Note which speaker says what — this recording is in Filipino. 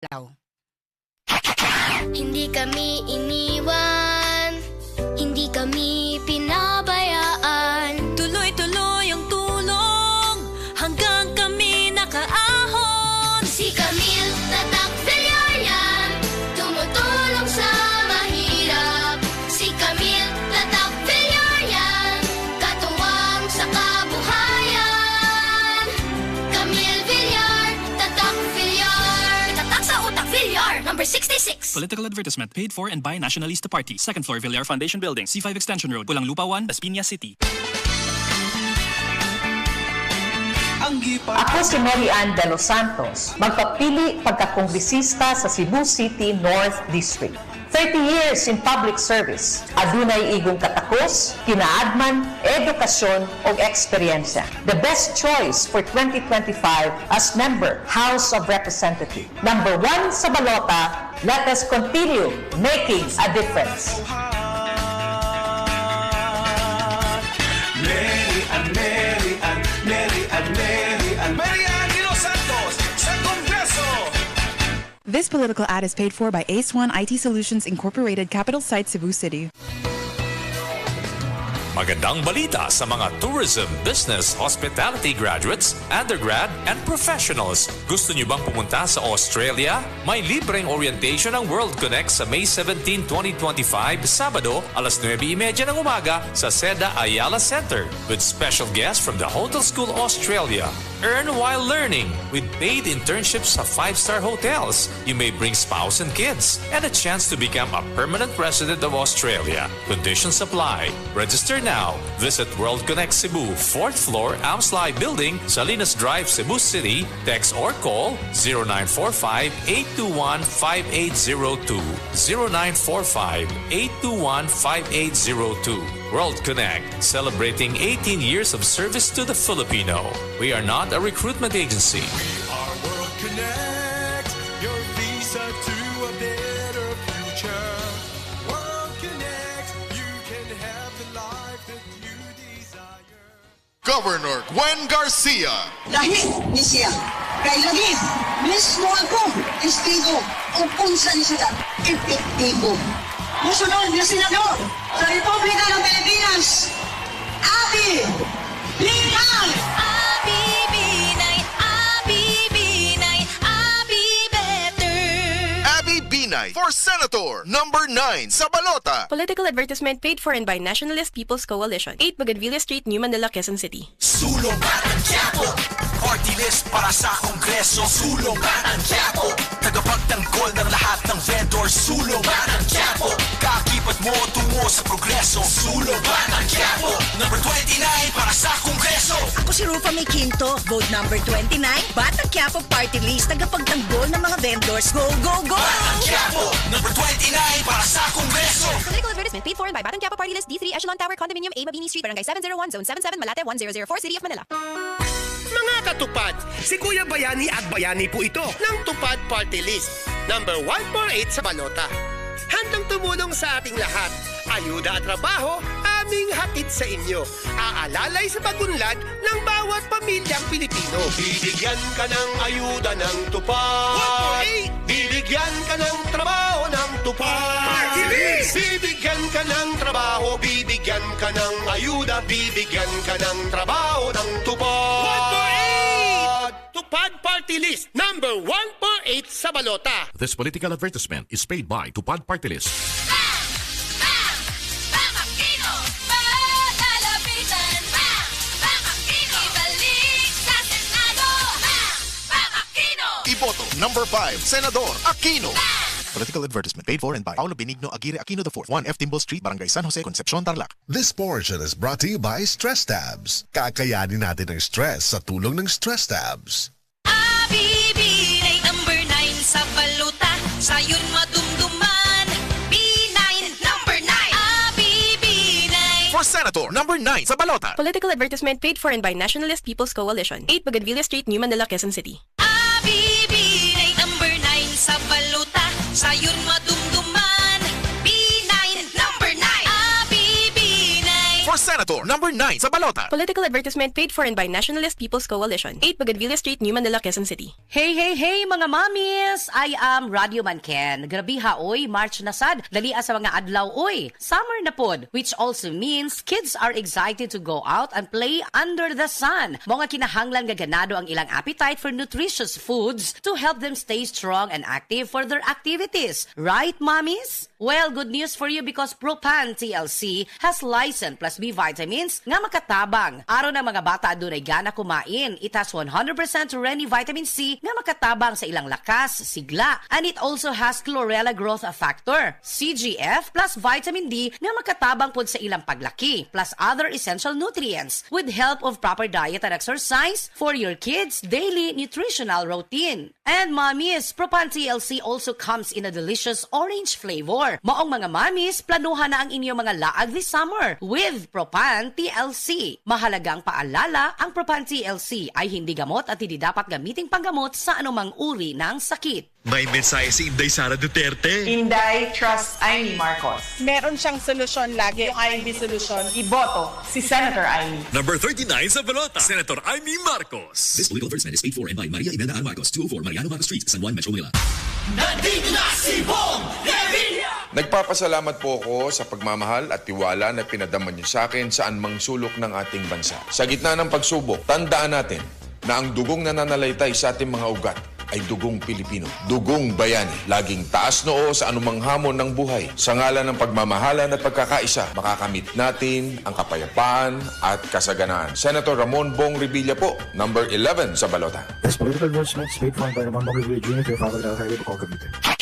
Speaker 1: Lao.
Speaker 2: Hindi kami iniwan, hindi kami pinabayaan.
Speaker 3: Tuloy-tuloy ang tulong hanggang kami nakaahon.
Speaker 2: Si Camille Tatak Villarreal, tumutulong sa mahirap. Si Camille Tatak Villarreal, katuwang sa kabuhayan. Camille Villar, Tatak Villar, Tatak sa utak Villar, number 66.
Speaker 4: Political advertisement paid for and by Nationalista Party. Second floor, Villar Foundation Building, C5 Extension Road, Pulang Lupa 1, Las Piñas City.
Speaker 5: Ako si Mary Ann de los Santos, magpapili pagkakongresista sa Cebu City North District. 30 years in public service, adunay igong katakos, kinaadman, edukasyon o eksperyensya. The best choice for 2025 as member, House of Representatives. Number 1 sa balota, let us continue making a difference.
Speaker 6: Mary Ann de los Santos sa Kongreso.
Speaker 7: This political ad is paid for by Ace One IT Solutions Incorporated, Capital Site, Cebu City.
Speaker 8: Magandang balita sa mga tourism, business, hospitality graduates, undergrad, and professionals. Gusto niyo bang pumunta sa Australia? May libreng orientation ng World Connect sa May 17, 2025, Sabado, alas 9:30 ng umaga sa Seda Ayala Center with special guests from the Hotel School Australia. Earn while learning with paid internships sa 5-star hotels. You may bring spouse and kids and a chance to become a permanent resident of Australia. Conditions apply. Register now. Visit World Connect Cebu, 4th floor, Amslai Building, Salinas Drive, Cebu City. Text or call 0945-821-5802. 0945-821-5802. World Connect, celebrating 18 years of service to the Filipino. We are not a recruitment agency.
Speaker 6: Our World Connect, your visa to a better future. World Connect, you can have the life that you desire.
Speaker 9: Governor Gwen Garcia.
Speaker 10: Lahi ni siya. Kay lagi, mismo ako, testigo kung unsan sila epektibo. Musunod na senador sa Republika ng Pilipinas, Abby Binay!
Speaker 3: Abi Binay, Abi Binay, Abi Better.
Speaker 9: Abby Binay for Senator, number 9 sa balota.
Speaker 11: Political advertisement paid for and by Nationalist People's Coalition. 8 Bougainvillea Street, New Manila, Quezon City.
Speaker 6: Sulungan ang Quiapo. Party list para sa Kongreso. Sulungan ang Quiapo. Tagapagtanggol ng lahat ng vendors. Sulungan ang Quiapo. Kakibat mo tungo sa progreso. Sulungan ang Quiapo. Number 29 para sa Kongreso.
Speaker 3: Ako si Rufa May Quinto, vote number 29, Batang Quiapo Party List, tagapagtanggol ng mga vendors. Go, go, go!
Speaker 6: Batang Quiapo. Number 29 para sa Kongreso.
Speaker 11: Political advertisement paid for and by Batang Quiapo Party List, D3 Echelon Tower Condominium, A. Mabini Street, Barangay 701, Zone 77, Malate 1004, City of Manila.
Speaker 12: Mga katupad, si Kuya Bayani at Bayani po ito ng Tupad Party List. Number 148 sa balota. Handang tumulong sa ating lahat. Ayuda at trabaho, aming hatid sa inyo. Aalalay sa pagunlad ng bawat pamilyang Pilipino.
Speaker 6: Bibigyan ka ng ayuda ng tupad.
Speaker 12: 148!
Speaker 6: Bibigyan ka ng trabaho ng tupad.
Speaker 12: Party list!
Speaker 6: Bibigyan ka ng trabaho. Bibigyan ka ng ayuda. Bibigyan ka ng trabaho ng tupad.
Speaker 12: 148! Tupad Party List, number 148 sa balota.
Speaker 13: This political advertisement is paid by Tupad Party List.
Speaker 9: Iboto, number 5, Senador Aquino. Political advertisement paid for and by Paulo Benigno Aguirre Aquino IV, 1F Timbo Street, Barangay San Jose, Concepcion, Tarlac.
Speaker 14: This portion is brought to you by Stress Tabs. Kakayanin natin ang stress sa tulong ng Stress Tabs.
Speaker 3: Abi Binay, number 9 sa baluta, sayon madumduman. B9, number 9, Abi Binay.
Speaker 9: For Senator, number 9 sa balota.
Speaker 11: Political advertisement paid for and by Nationalist People's Coalition. 8 Bougainvillea Street, New Manila, Quezon City.
Speaker 3: Abi Binay, number 9 sa baluta, sayon madumduman. B9, number 9, Abi Binay.
Speaker 9: For Senator, number number 9 sa balota.
Speaker 11: Political advertisement paid for and by Nationalist People's Coalition. 8 Bougainvillea Street, New Manila, Quezon City.
Speaker 1: Hey, hey, hey mga mamis! I am Radio Manken. Grabe ha, oy, March na sad. Dalia sa mga adlaw, oy. Summer na pod, which also means kids are excited to go out and play under the sun. Mga kinahanglan gaganado ang ilang appetite for nutritious foods to help them stay strong and active for their activities. Right, mommies? Well, good news for you because Propan TLC has Lysine plus B vitamins nga makatabang. Araw na mga bata adunay gana kumain. It has 100% Reni vitamin C nga makatabang sa ilang lakas, sigla. And it also has chlorella growth factor, CGF plus vitamin D nga makatabang pod sa ilang paglaki, plus other essential nutrients with help of proper diet and exercise for your kids' daily nutritional routine. And mommies, Propan TLC also comes in a delicious orange flavor. Maong mga mommies, planuhan na ang inyong mga laag this summer with Propan TLC. Mahalagang paalala, ang Propan TLC ay hindi gamot at hindi dapat gamiting panggamot sa anumang uri ng sakit.
Speaker 15: May mensahe si Inday Sara Duterte.
Speaker 16: Inday, trust Amy Marcos. Meron siyang solusyon lagi. Yung IMB solusyon, iboto si Senator Amy.
Speaker 15: Number 39 sa balota, Senator Amy Marcos.
Speaker 17: This political advertisement is paid for and by Maria Imelda Ann Marcos, 204 Mariano Marcos Street, San Juan, Metro Manila.
Speaker 6: Nandito na si Bong Revilla! Nagpapasalamat po ako sa pagmamahal at tiwala na pinadama niyo sa akin saan mang sulok ng ating bansa. Sa gitna ng pagsubok, tandaan natin na ang dugong nananalaytay sa ating mga ugat ay dugong Pilipino, dugong bayani. Laging taas noo sa anumang hamon ng buhay. Sa ngalan ng pagmamahalan at pagkakaisa, makakamit natin ang kapayapaan at kasaganaan. Senator Ramon Bong Revilla po, number 11 sa balota.
Speaker 18: This political advertisement is paid for by Ramon Bong Revilla Jr. to your father, Highway Bukol, Cavite.